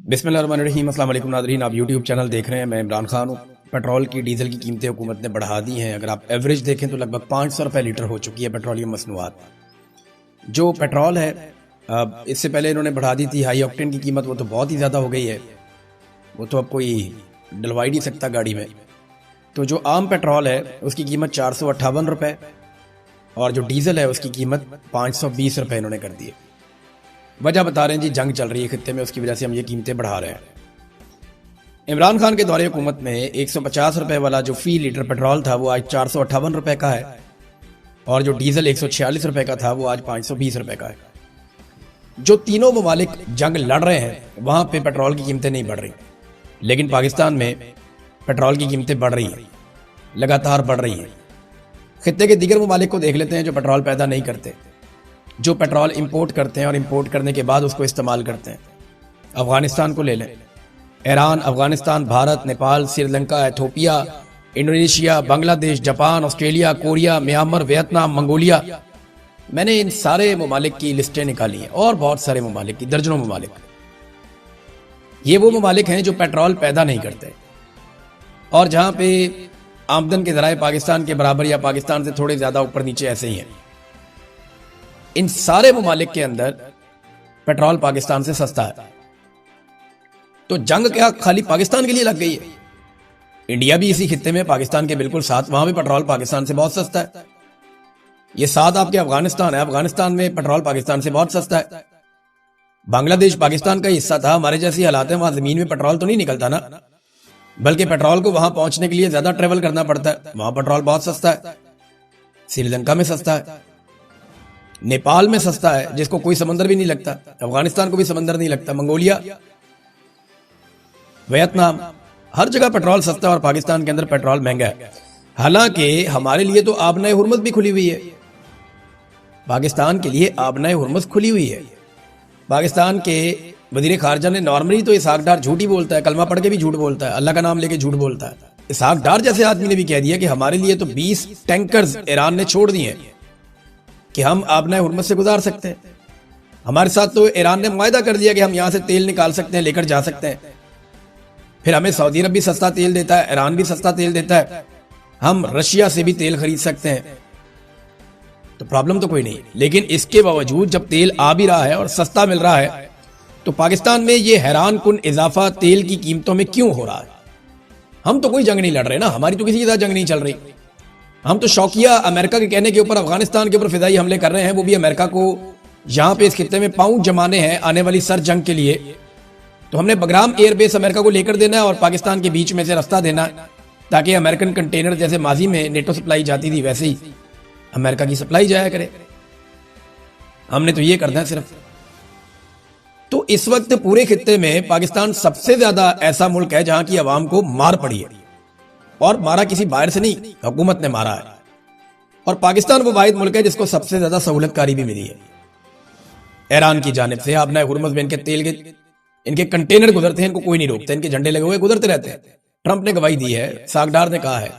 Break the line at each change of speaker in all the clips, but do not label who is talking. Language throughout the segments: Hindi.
बिस्मिल्लाहिर्रहमानिर्रहीम। अस्सलाम वालेकुम नाज़रीन, आप यूट्यूब चैनल देख रहे हैं। मैं इमरान खान हूँ। पेट्रोल की डीजल की कीमतें हुकूमत ने बढ़ा दी हैं। अगर आप एवरेज देखें तो लगभग 500 रुपये लीटर हो चुकी है पेट्रोलियम मसनूआत। जो पेट्रोल है इससे पहले इन्होंने बढ़ा दी थी हाई ऑक्टेन की कीमत, वो तो बहुत ही ज़्यादा हो गई है, वो तो अब कोई डलवा ही नहीं सकता गाड़ी में। तो जो आम पेट्रोल है उसकी कीमत 458 रुपये और जो डीजल है उसकी कीमत 520 रुपये इन्होंने कर दी है। वजह बता रहे हैं जी, जंग चल रही है खित्ते में, उसकी वजह से हम ये कीमतें बढ़ा रहे हैं। इमरान खान के दौरे हुकूमत में 150 रुपये वाला जो फी लीटर पेट्रोल था वो आज 458 रुपये का है और जो डीजल 146 रुपये का था वो आज 520 रुपये का है। जो तीनों ममालिक जंग लड़ रहे हैं वहां पे पेट्रोल की कीमतें नहीं बढ़ रही, लेकिन पाकिस्तान में पेट्रोल की कीमतें बढ़ रही हैं, लगातार बढ़ रही हैं। खित्ते के दीगर ममालिक को देख लेते हैं जो पेट्रोल पैदा नहीं करते, जो पेट्रोल इंपोर्ट करते हैं और इंपोर्ट करने के बाद उसको इस्तेमाल करते हैं। अफगानिस्तान को ले लें, Iran, Afghanistan, Bharat, Nepal, Sri Lanka, Ethiopia, Indonesia, Bangladesh, Japan, Australia, Korea, Myanmar, Vietnam, Mongolia. मैंने इन सारे ममालिक की लिस्टें निकाली हैं और बहुत सारे ममालिक की, दर्जनों ममालिक। ये वो ममालिक हैं जो पेट्रोल पैदा नहीं करते और जहां पे आमदन के जराए पाकिस्तान के बराबर या पाकिस्तान से थोड़े ज्यादा ऊपर नीचे ऐसे ही हैं। इन सारे ममालिक के अंदर पेट्रोल पाकिस्तान से सस्ता है। तो जंग क्या खाली पाकिस्तान के लिए लग गई है? इंडिया भी इसी खित्ते में पाकिस्तान के बिल्कुल साथ, वहां भी पेट्रोल पाकिस्तान से बहुत सस्ता है। ये साथ आपके अफगानिस्तान है, अफगानिस्तान में पेट्रोल पाकिस्तान से बहुत सस्ता है। बांग्लादेश पाकिस्तान का हिस्सा था, हमारे जैसी हालात है, वहां जमीन में पेट्रोल तो नहीं निकलता ना, बल्कि पेट्रोल को वहां पहुंचने के लिए ज्यादा ट्रेवल करना पड़ता है। वहां पेट्रोल बहुत सस्ता है। श्रीलंका में सस्ता है, नेपाल में सस्ता है जिसको कोई समंदर भी नहीं लगता, अफगानिस्तान को भी समंदर नहीं लगता, मंगोलिया, वियतनाम, हर जगह पेट्रोल सस्ता और पाकिस्तान के अंदर पेट्रोल महंगा है। हालांकि हमारे लिए तो आबनाए हुर्मत भी खुली हुई है, पाकिस्तान के लिए आबनाए हुर्मत खुली हुई है। पाकिस्तान के वजीर खारजा ने नॉर्मली तो इसहाक डार झूठ ही बोलता है, कलमा पढ़ के भी झूठ बोलता है, अल्लाह का नाम लेके झूठ बोलता है। इसहाक डार जैसे आदमी ने भी कह दिया कि हमारे लिए तो 20 टैंकर्स ईरान ने छोड़ दिए हैं कि हम आबनाए हुर्मत से गुजार सकते हैं। हमारे साथ तो ईरान ने मुआहदा कर दिया कि हम यहां से तेल निकाल सकते हैं, लेकर जा सकते हैं। फिर हमें सऊदी अरब भी सस्ता तेल देता है, ईरान भी सस्ता तेल देता है, हम रशिया से भी तेल खरीद सकते हैं, तो प्रॉब्लम तो कोई नहीं। लेकिन इसके बावजूद जब तेल आ भी रहा है और सस्ता मिल रहा है तो पाकिस्तान में ये हैरान कुन इजाफा तेल की कीमतों में क्यों हो रहा है? हम तो कोई जंग नहीं लड़ रहे ना, हमारी तो किसी के साथ जंग नहीं चल रही। हम तो शौकिया अमेरिका के कहने के ऊपर अफगानिस्तान के ऊपर फिदाई हमले कर रहे हैं, वो भी अमेरिका को यहां पे इस खित्ते में पांव जमाने हैं आने वाली सर जंग के लिए। तो हमने बगराम एयरबेस अमेरिका को लेकर देना है और पाकिस्तान के बीच में से रास्ता देना है ताकि अमेरिकन कंटेनर जैसे माजी में नेटो सप्लाई जाती थी वैसे ही अमेरिका की सप्लाई जाया करे। हमने तो ये करना है सिर्फ। तो इस वक्त पूरे खित्ते में पाकिस्तान सबसे ज्यादा ऐसा मुल्क है जहां की आवाम को मार पड़ी है, और मारा किसी बाहर से नहीं, हुकूमत ने मारा है। और पाकिस्तान वो वाहिद मुल्क है जिसको सबसे ज्यादा सहूलतकारी भी मिली है ईरान की जानिब से। आपने हुर्मुज़ में इनके तेल के इनके कंटेनर गुजरते हैं, इनको कोई नहीं रोकता, इनके झंडे लगे हुए गुजरते रहते हैं। ट्रंप ने गवाही दी है, सागडार ने कहा है,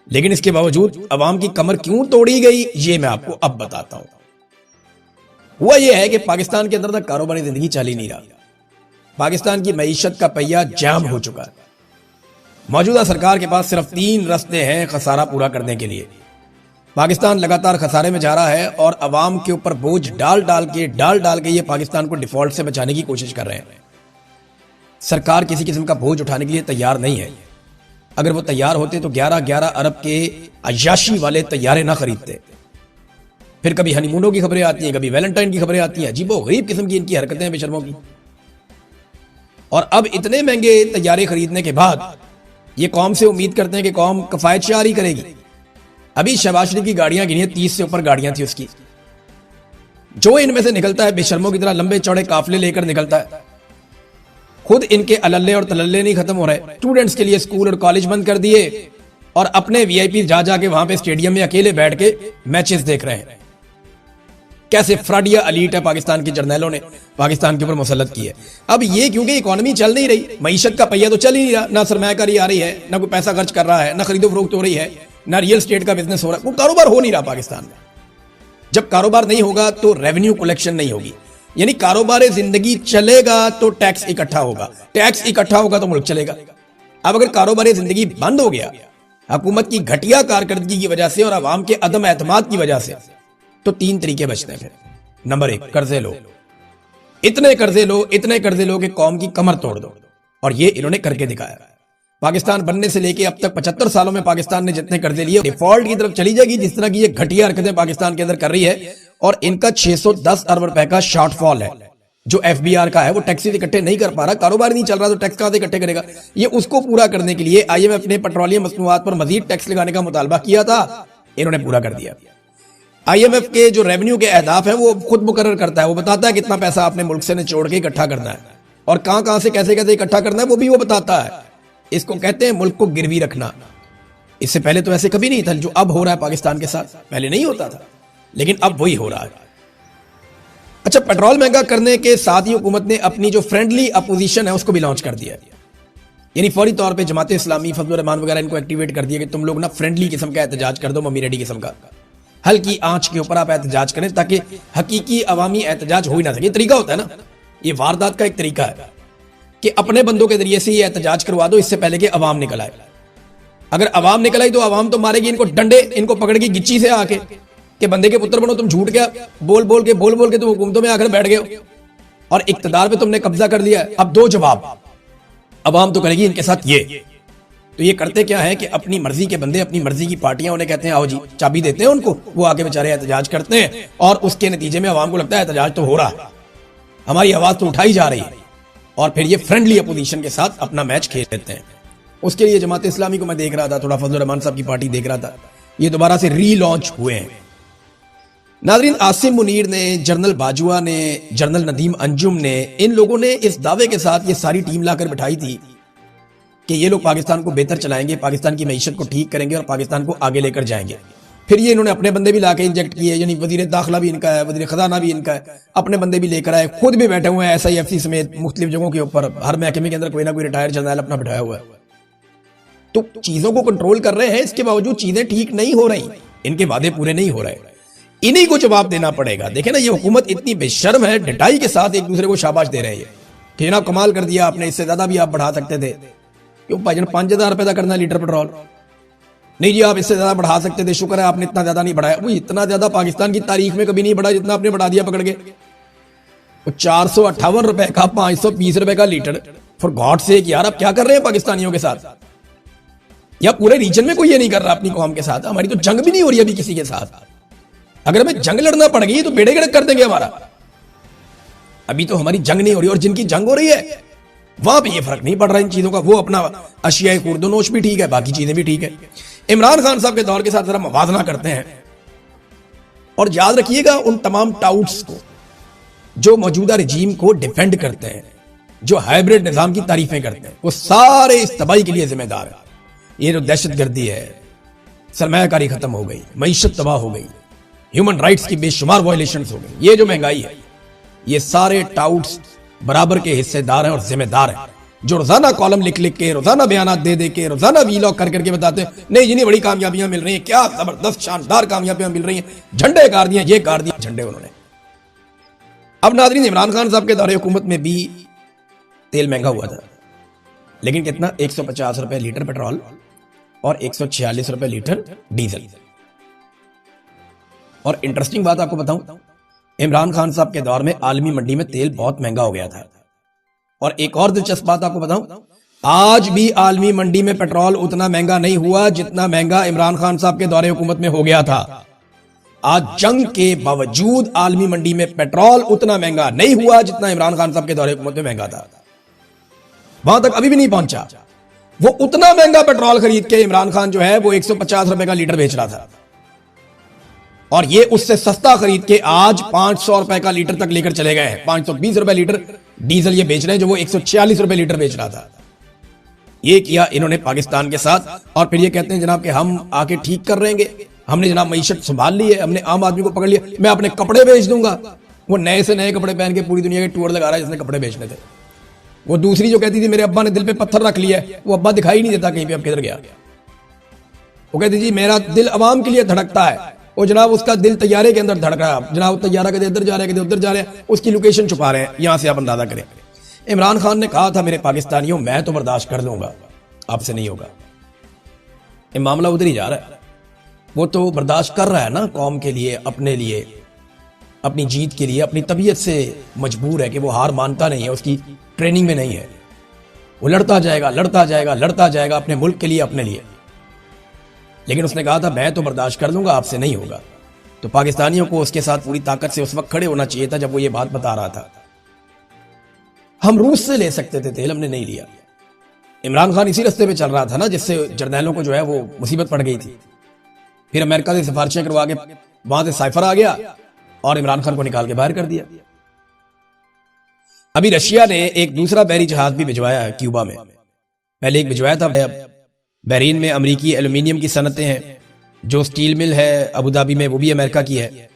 लेकिन इसके बावजूद अवाम की कमर क्यों तोड़ी गई ये मैं आपको अब बताता हूं। हुआ यह है कि पाकिस्तान के अंदर तक कारोबारी जिंदगी चल ही नहीं रहा। पाकिस्तान की मईशत का पहिया जाम हो चुका है। मौजूदा सरकार के पास सिर्फ 3 रास्ते हैं खसारा पूरा करने के लिए। पाकिस्तान लगातार खसारे में जा रहा है और अवाम के ऊपर बोझ डाल डाल के ये पाकिस्तान को डिफॉल्ट से बचाने की कोशिश कर रहे हैं। सरकार किसी किस्म का बोझ उठाने के लिए तैयार नहीं है। अगर वो तैयार होते तो 11-11 अरब के अय्याशी वाले तैयारे ना खरीदते। फिर कभी हनीमूनों की खबरें आती हैं, कभी वैलेंटाइन की खबरें आती हैं, अजीबो गरीब किस्म की इनकी हरकतें हैं बेशर्मों की। और अब इतने महंगे तैयारे खरीदने के बाद ये कौम से उम्मीद करते हैं कि कौम कफायत शारी करेगी। अभी शहबाज शरीफ की गाड़ियां गिनी, 30 से ऊपर गाड़ियां थी उसकी। जो इनमें से निकलता है बेशर्मों की तरह लंबे चौड़े काफले लेकर निकलता है। खुद इनके अलल्ले और तलल्ले नहीं खत्म हो रहे। स्टूडेंट्स के लिए स्कूल और कॉलेज बंद कर दिए और अपने वीआईपी जा जाके वहां पे स्टेडियम में अकेले बैठ के मैचेस देख रहे हैं। कैसे फ्रॉडिया एलीट है पाकिस्तान के जर्नैलों ने पाकिस्तान के ऊपर मुसल्लत की है। अब ये क्योंकि इकोनॉमी चल नहीं रही, मईशत का पहिया तो चल ही नहीं रहा, ना सरमायाकारी आ रही है, ना कोई पैसा खर्च कर रहा है, ना खरीदो फरोख्त हो रही है, ना रियल स्टेट का बिजनेस हो रहा है, वो कारोबार हो नहीं रहा पाकिस्तान में। जब कारोबार नहीं होगा तो रेवेन्यू कलेक्शन नहीं होगी। यानी कारोबार जिंदगी चलेगा तो टैक्स इकट्ठा होगा, टैक्स इकट्ठा होगा तो मुल्क चलेगा। अब अगर कारोबार जिंदगी बंद हो गया हुकूमत की घटिया कारकर्दगी की वजह से और अवाम के अदम एतमाद की वजह से, तो तीन तरीके बचते हैं फिर। नंबर एक, कर्जे लो, इतने कर्जे लो कि कौम की कमर तोड़ दो, और ये इन्होंने करके दिखाया। पाकिस्तान बनने से लेके अब तक 75 सालों में पाकिस्तान ने जितने कर्जे लिए डिफॉल्ट की तरफ चली जाएगी, जिस तरह की ये घटिया हरकतें पाकिस्तान के अंदर कर रही है। और इनका 610 अरब रुपए का शॉर्टफॉल है जो एफबीआर का है, वो टैक्सेस इकट्ठे नहीं कर पा रहा, कारोबार नहीं चल रहा, तो टैक्स कहां से इकट्ठे करेगा। ये उसको पूरा करने के लिए आईएमएफ ने पेट्रोलियम मसनूआत पर मजीद टैक्स लगाने का मुतालबा किया था, इन्होंने पूरा कर दिया। आईएमएफ के जो रेवेन्यू के अहदाफ है वो खुद मुकर्रर करता है, वो बताता है कितना पैसा आपने मुल्क से निचोड़ के इकट्ठा करना है और कहां से कैसे कैसे इकट्ठा करना है, वो भी वो बताता है। इसको कहते हैं मुल्क को गिरवी रखना। इससे पहले तो ऐसे कभी नहीं था, जो अब हो रहा है पाकिस्तान के साथ, पहले नहीं होता था, लेकिन अब वही हो रहा है। अच्छा, पेट्रोल महंगा करने के साथ ही हुकूमत ने अपनी जो फ्रेंडली अपोजिशन है उसको भी लॉन्च कर दिया है। यानी फौरी तौर पे जमात इस्लामी, फजलुर रहमान वगैरह इनको एक्टिवेट कर दिया कि तुम लोग ना फ्रेंडली किस्म का एहतजाज कर दो, मम्मी रेडी किस्म का, हल्की आंच के ऊपर आप एहतजाज करें ताकि हकीकी अवामी एहतजाज हो ही ना सके। तरीका होता है ना, ये वारदात का एक तरीका है कि अपने बंदों के जरिए से ये एहतजाज करवा दो, इससे पहले कि अवाम निकल आए। अगर अवाम निकल आई तो अवाम तो मारेगी इनको डंडे, इनको पकड़ के गिच्ची से आके कि बंदे के पुत्र बनो, तुम झूठ क्या बोल बोल के तुम हुकूमतों में आकर बैठ गए हो और इक्तदार पे तुमने कब्जा कर लिया। अब दो जवाब अवाम तो करेगी इनके साथ ये। तो ये करते क्या है कि अपनी मर्जी के बंदे, अपनी मर्जी की पार्टियां उन्हें कहते हैं आओ जी, चाबी देते हैं उनको, वो आके बेचारे एहतजाज करते हैं और उसके नतीजे में अवाम को लगता है एहतजाज तो हो रहा है, हमारी आवाज तो उठाई जा रही है, और फिर ये फ्रेंडली अपोजिशन के साथ अपना मैच खेल लेते हैं। उसके लिए जमात इस्लामी को मैं देख रहा था, थोड़ा फजलुर रहमान साहब की पार्टी देख रहा था, ये दोबारा से रीलॉन्च हुए हैं। नाज़रीन, आसिम मुनीर ने, जनरल बाजुआ ने, जनरल नदीम अंजुम ने, इन लोगों ने इस दावे के साथ ये सारी टीम लाकर बिठाई थी कि ये लोग पाकिस्तान को बेहतर चलाएंगे, पाकिस्तान की मईशत को ठीक करेंगे और पाकिस्तान को आगे लेकर जाएंगे। फिर ये इन्होंने अपने बंदे भी लाके इंजेक्ट किए, यानी वजीर दाखिला भी इनका है, वजीर खजाना भी इनका है, अपने बंदे भी लेकर आए, खुद भी बैठे हुए हैं SIFC समेत मुख्तलिफ जगहों के ऊपर, हर महकमे के अंदर कोई ना कोई रिटायर्ड जनरल अपना बिठाया हुआ है। तो चीजों को कंट्रोल कर रहे हैं, इसके बावजूद चीजें ठीक नहीं हो रही, इनके वादे पूरे नहीं हो रहे, इन्हीं को जवाब देना पड़ेगा। देखे ना, ये हुकूमत इतनी बेशर्म है, डटाई के साथ एक दूसरे को शाबाश दे रहे हैं कि जनाब कमाल कर दिया आपने, इससे ज्यादा भी आप बढ़ा सकते थे। क्यों भाईजान, 5,000 रुपए का करना लीटर पेट्रोल, नहीं जी आप इससे ज्यादा बढ़ा सकते थे, शुक्र है आपने इतना ज्यादा नहीं बढ़ाया। वो इतना ज्यादा पाकिस्तान की तारीख में कभी नहीं बढ़ा जितना आपने बढ़ा दिया पकड़ के। 458 रुपए का 520 रुपए का लीटर, फॉर गॉड सेक यार, आप क्या कर रहे हैं पाकिस्तानियों के साथ? या पूरे रीजन में कोई ये नहीं कर रहा अपनी कौम के साथ? हमारी तो जंग भी नहीं हो रही अभी किसी के साथ, अगर हमें जंग लड़ना पड़ गई तो बेड़े गर्क कर देंगे हमारा। अभी तो हमारी जंग नहीं हो रही, और जिनकी जंग हो रही है वहां पे ये फर्क नहीं पड़ रहा इन चीजों का। वो अपना अशियाए खुर्दनोश भी ठीक है, बाकी चीजें भी ठीक है। इमरान खान साहब के दौर के साथ जरा मवाजना करते हैं, और याद रखिएगा उन तमाम टाउट्स को जो मौजूदा रजीम को डिफेंड करते हैं, जो हाइब्रिड निजाम की तारीफें करते हैं, वो सारे इस तबाही के लिए जिम्मेदार है। ये जो दहशतगर्दी है, सरमायाकारी खत्म हो गई, मईशत तबाह हो गई, ह्यूमन राइट्स की बेशुमार वायलेशंस हो गई, ये जो महंगाई है, ये सारे टाउट्स बराबर के हिस्सेदार हैं और जिम्मेदार हैं, जो रोजाना कॉलम लिख लिख के, रोजाना बयान दे दे के, रोजाना वीलॉग कर करके बताते हैं नहीं जिन्हें बड़ी कामयाबियां मिल रही हैं, क्या जबरदस्त शानदार कामयाबियां मिल रही हैं, झंडे गाड़ दिए, ये गाड़ दिए झंडे उन्होंने। अब नाज़रीन, इमरान खान साहब के दौरे हुकूमत में भी तेल महंगा हुआ था, लेकिन कितना? 150 रुपए लीटर पेट्रोल और 146 रुपए लीटर डीजल। और इंटरेस्टिंग बात आपको बताऊं, इमरान खान साहब के दौर में आलमी मंडी में तेल बहुत महंगा हो गया था। और एक और दिलचस्प बात आपको बताऊं, आज भी आलमी मंडी में पेट्रोल उतना महंगा नहीं हुआ जितना महंगा इमरान खान साहब के दौरे हुकूमत में हो गया था। आज जंग के बावजूद आलमी मंडी में पेट्रोल उतना महंगा नहीं हुआ जितना इमरान खान साहब के दौरे हुकूमत में महंगा था। वहां तक अभी भी नहीं पहुंचा। वो उतना महंगा पेट्रोल खरीद के इमरान खान जो है वो 150 रुपए का लीटर बेच रहा था, और ये उससे सस्ता खरीद के आज 500 रुपए का लीटर तक लेकर चले गए हैं। 520 रुपए लीटर डीजल ये बेच रहे हैं, जो वो 146 रुपए लीटर बेच रहा था। ये किया इन्होंने पाकिस्तान के साथ, और फिर ये कहते हैं जनाब कि हम आके ठीक कर रहेंगे, हमने जनाब मईशत संभाल ली है, हमने आम आदमी को पकड़ लिया, मैं अपने कपड़े बेच दूंगा। वो नए से नए कपड़े पहन के पूरी दुनिया के टूर लगा रहा है जिसने कपड़े बेचने थे। वो दूसरी जो कहती थी मेरे अब्बा ने दिल पे पत्थर रख लिया है, वो अब्बा दिखाई नहीं देता कहीं पे, अब किधर गया? वो कहती जी मेरा दिल अवाम के लिए धड़कता है, वो जनाब उसका दिल तैयारे के अंदर धड़क रहा है, जनाब तैयारा कदे इधर जा रहे हैं, कदे उधर जा रहे हैं, उसकी लोकेशन छुपा रहे हैं। यहां से आप अंदाजा करें। इमरान खान ने कहा था मेरे पाकिस्तानियों मैं तो बर्दाश्त कर लूंगा, आपसे नहीं होगा। ये मामला उधर ही जा रहा है। वो तो बर्दाश्त कर रहा है ना, कौम के लिए, अपने लिए, अपनी जीत के लिए, अपनी तबीयत से मजबूर है कि वो हार मानता नहीं है, उसकी ट्रेनिंग में नहीं है। वो लड़ता जाएगा लड़ता जाएगा लड़ता जाएगा अपने मुल्क के लिए, अपने लिए। लेकिन उसने कहा था मैं तो बर्दाश्त कर लूंगा, आपसे नहीं होगा। तो पाकिस्तानियों को उसके साथ पूरी ताकत से उस वक्त खड़े होना चाहिए था जब वो ये बात बता रहा था। हम रूस से ले सकते थे तेल, हमने नहीं लिया। इमरान खान इसी रास्ते पे चल रहा था ना जिससे जर्नैलों को जो है वो मुसीबत पड़ गई थी। फिर अमेरिका से सिफारिशें करवा के वहां से साइफर आ गया और इमरान खान को निकाल के बाहर कर दिया। अभी रशिया ने एक दूसरा बहरी जहाज भी भिजवाया है क्यूबा में। पहले एक भिजवाया था। बहरीन में अमरीकी एल्यूमिनियम की सनतें हैं, जो स्टील मिल है अबू धाबी में वो भी अमेरिका की है।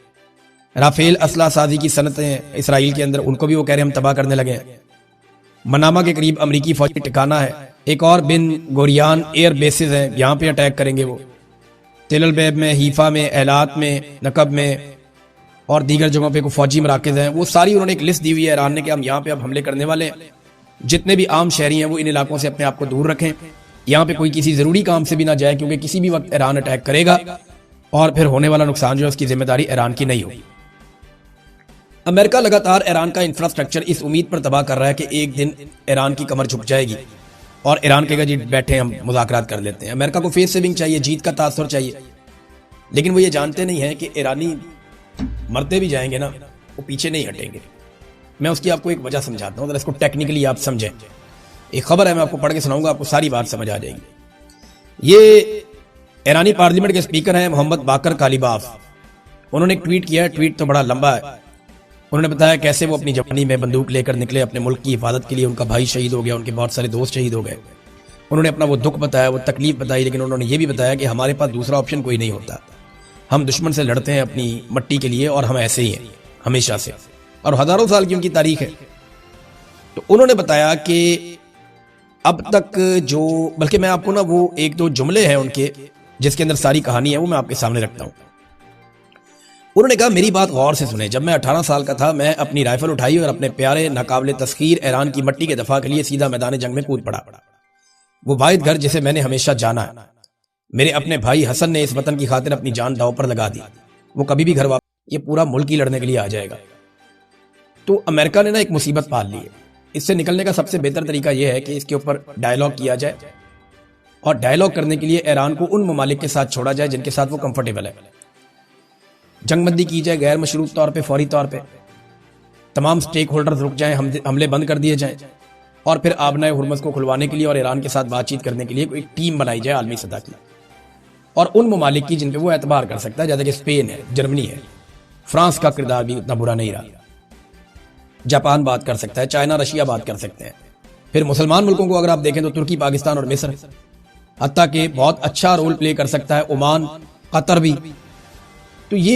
राफेल असला साजी की सनतें हैं इसराइल के अंदर, उनको भी वो कह रहे हैं हम तबाह करने लगे हैं। मनामा के करीब अमरीकी फौजी ठिकाना है। एक और बिन गोरियान एयर बेसिस हैं, यहां पे अटैक करेंगे वो। तेल अवीव में, हीफा में, एलात में, नकब में और दीगर जगहों पे कोई फौजी मराकज हैं। वो सारी उन्होंने एक लिस्ट दी हुई है ईरान ने कि हम यहाँ पे अब हमले करने वाले हैं। जितने भी आम शहरी हैं वो इन इलाकों से अपने आप को दूर रखें, यहाँ पे कोई किसी जरूरी काम से भी ना जाए, क्योंकि किसी भी वक्त ईरान अटैक करेगा और फिर होने वाला नुकसान जो है उसकी जिम्मेदारी ईरान की नहीं होगी। अमेरिका लगातार ईरान का इंफ्रास्ट्रक्चर इस उम्मीद पर तबाह कर रहा है कि एक दिन ईरान की कमर झुक जाएगी और ईरान कहेगा जी बैठे हम मुज़ाकरात कर लेते हैं। अमेरिका को फेस सेविंग चाहिए, जीत का तासुर चाहिए। लेकिन वो ये जानते नहीं है कि ईरानी मरते भी जाएंगे ना, वो पीछे नहीं हटेंगे। मैं उसकी आपको एक वजह समझाता हूँ, इसको टेक्निकली आप समझें। एक खबर है, मैं आपको पढ़ के सुनाऊंगा, आपको सारी बात समझ आ जाएगी। ये ईरानी पार्लियामेंट के स्पीकर हैं मोहम्मद बाकर कालीबाफ। उन्होंने एक ट्वीट किया है, ट्वीट तो बड़ा लंबा है। उन्होंने बताया कैसे वो अपनी जवानी में बंदूक लेकर निकले अपने मुल्क की हिफाजत के लिए। उनका भाई शहीद हो गया, उनके बहुत सारे दोस्त शहीद हो गए। उन्होंने अपना वो दुख बताया, वो तकलीफ बताई, लेकिन उन्होंने ये भी बताया कि हमारे पास दूसरा ऑप्शन कोई नहीं होता। हम दुश्मन से लड़ते हैं अपनी मट्टी के लिए और हम ऐसे ही हैं हमेशा से, और हजारों साल की उनकी तारीख है। तो उन्होंने बताया कि अब तक जो, बल्कि मैं आपको ना वो एक दो जुमले हैं उनके जिसके अंदर सारी कहानी है वो मैं आपके सामने रखता हूं। उन्होंने कहा मेरी बात गौर से सुने, जब मैं 18 साल का था मैं अपनी राइफल उठाई और अपने प्यारे नाकाबिले तस्खीर ईरान की मट्टी के दफा के लिए सीधा मैदान जंग में कूद पड़ा। वो वाहिद घर जिसे मैंने हमेशा जाना है। मेरे अपने भाई हसन ने इस वतन की खातिर अपनी जान दांव पर लगा दी। वो कभी भी घर वापस, ये पूरा मुल्क ही लड़ने के लिए आ जाएगा। तो अमेरिका ने ना एक मुसीबत पाल ली है। इससे निकलने का सबसे बेहतर तरीका यह है कि इसके ऊपर डायलॉग किया जाए, और डायलॉग करने के लिए ईरान को उन ममालिक के साथ छोड़ा जाए जिनके साथ वो कंफर्टेबल है। जंगबंदी की जाए गैर मशरूत तौर पे, फौरी तौर पे। तमाम स्टेक होल्डर्स रुक जाएं, हमले बंद कर दिए जाएं, और फिर आबनाए हुर्मुज़ को खुलवाने के लिए और ईरान के साथ बातचीत करने के लिए एक टीम बनाई जाए आलमी सतह की, और उन ममालिक की जिन पे वो एतबार कर सकता है, जैसे कि स्पेन है, जर्मनी है, फ्रांस का किरदार भी उतना बुरा नहीं रहा, जापान बात कर सकता है, चाइना रशिया बात कर सकते हैं। फिर मुसलमान मुल्कों को अगर आप देखें तो तुर्की, पाकिस्तान और मिस्र, हत्ता कि बहुत अच्छा रोल प्ले कर सकता है ओमान, कतर भी। तो ये